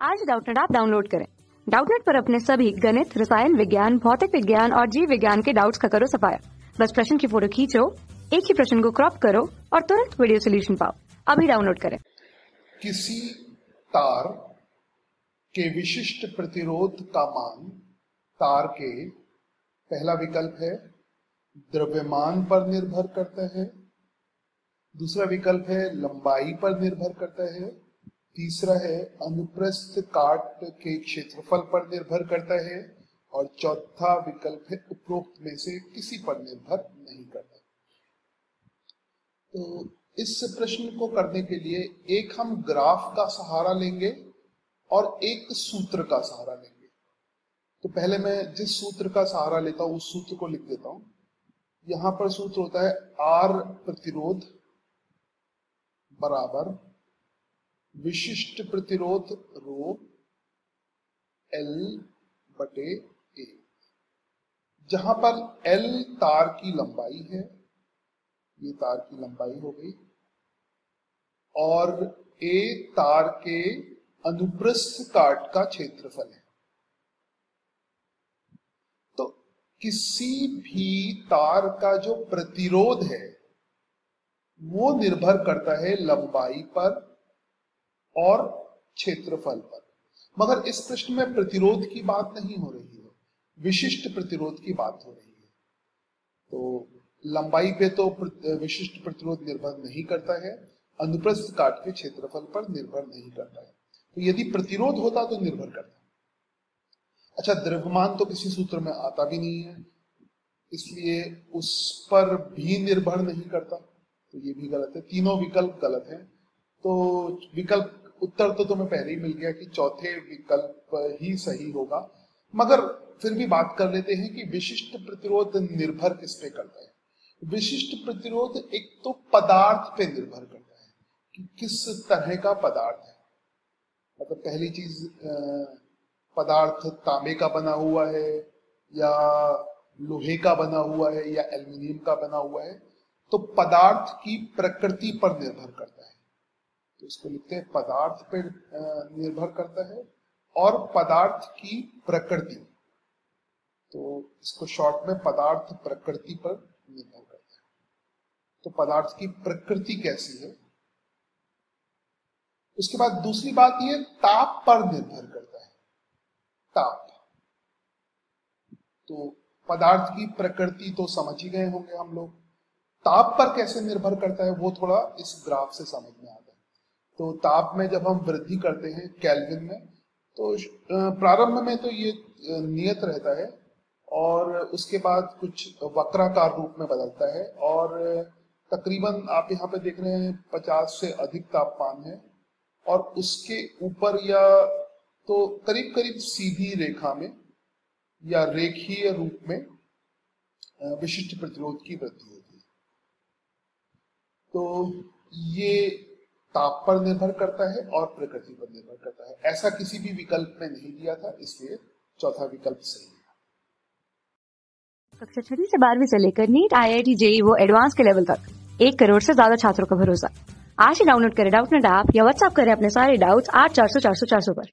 आज Doubtnut app download करें। Doubtnut पर अपने सभी गणित, रसायन विज्ञान, भौतिक विज्ञान और जीव विज्ञान के डाउट्स का करो सफाया। बस प्रश्न की फोटो खींचो, एक ही प्रश्न को क्रॉप करो और तुरंत वीडियो सोल्यूशन पाओ। अभी डाउनलोड करें। किसी तार के विशिष्ट प्रतिरोध का मान तार के पहला विकल्प है द्रव्यमान पर निर्भर करता है, दूसरा विकल्प है लंबाई पर निर्भर करता है, तीसरा है अनुप्रस्थ काट के क्षेत्रफल पर निर्भर करता है और चौथा विकल्प है उपरोक्त में से किसी पर निर्भर नहीं करता। तो इस प्रश्न को करने के लिए एक हम ग्राफ का सहारा लेंगे और एक सूत्र का सहारा लेंगे। तो पहले मैं जिस सूत्र का सहारा लेता हूं उस सूत्र को लिख देता हूं। यहां पर सूत्र होता है R प्रतिरोध बराबर विशिष्ट प्रतिरोध रो L बटे A, जहां पर L तार की लंबाई है, ये तार की लंबाई हो गई, और A तार के अनुप्रस्थ काट का क्षेत्रफल है। तो किसी भी तार का जो प्रतिरोध है वो निर्भर करता है लंबाई पर और क्षेत्रफल पर, मगर इस प्रश्न में प्रतिरोध की बात नहीं हो रही है, विशिष्ट प्रतिरोध की बात हो रही है। तो लंबाई पे तो विशिष्ट प्रतिरोध निर्भर नहीं करता है, अनुप्रस्थ काट के क्षेत्रफल पर निर्भर नहीं करता है। तो यदि प्रतिरोध होता तो निर्भर करता। अच्छा, द्रव्यमान तो किसी सूत्र में आता भी नहीं है, इसलिए उस पर भी निर्भर नहीं करता, तो ये भी गलत है। तीनों विकल्प गलत हैं। तो विकल्प उत्तर तो तुम्हें पहले ही मिल गया कि चौथे विकल्प ही सही होगा, मगर फिर भी बात कर लेते हैं कि विशिष्ट प्रतिरोध निर्भर किस पे करता है। विशिष्ट प्रतिरोध एक तो पदार्थ पे निर्भर करता है कि किस तरह का पदार्थ है। मतलब पहली चीज, पदार्थ तांबे का बना हुआ है या लोहे का बना हुआ है या एल्युमिनियम का बना हुआ है, तो पदार्थ की प्रकृति पर निर्भर करता है। तो इसको लिखते हैं पदार्थ पर निर्भर करता है और पदार्थ की प्रकृति, तो इसको शॉर्ट में पदार्थ प्रकृति पर निर्भर करता है। तो पदार्थ की प्रकृति कैसी है। उसके बाद दूसरी बात ये ताप पर निर्भर करता है। ताप, तो पदार्थ की प्रकृति तो समझ ही गए होंगे हम लोग। ताप पर कैसे निर्भर करता है वो थोड़ा इस ग्राफ से समझ में आता है। तो ताप में जब हम वृद्धि करते हैं केल्विन में, तो प्रारंभ में तो ये नियत रहता है और उसके बाद कुछ वक्राकार रूप में बदलता है और तकरीबन आप यहाँ पे देख रहे हैं 50 से अधिक तापमान है और उसके ऊपर या तो करीब करीब सीधी रेखा में या रेखीय रूप में विशिष्ट प्रतिरोध की वृद्धि होती है। तो ये ताप पर निर्भर करता है और प्रकृति पर निर्भर करता है। ऐसा किसी भी विकल्प में नहीं दिया था, इसलिए चौथा विकल्प सही है। कक्षा 6 से 12वीं से लेकर नीट, IIT, JEE वो एडवांस के लेवल तक 1 करोड़ से ज्यादा छात्रों का भरोसा। आज ही डाउनलोड करें डाउटनेट ऐप या व्हाट्सएप करें अपने सारे डाउट्स 8400 400 400 पर।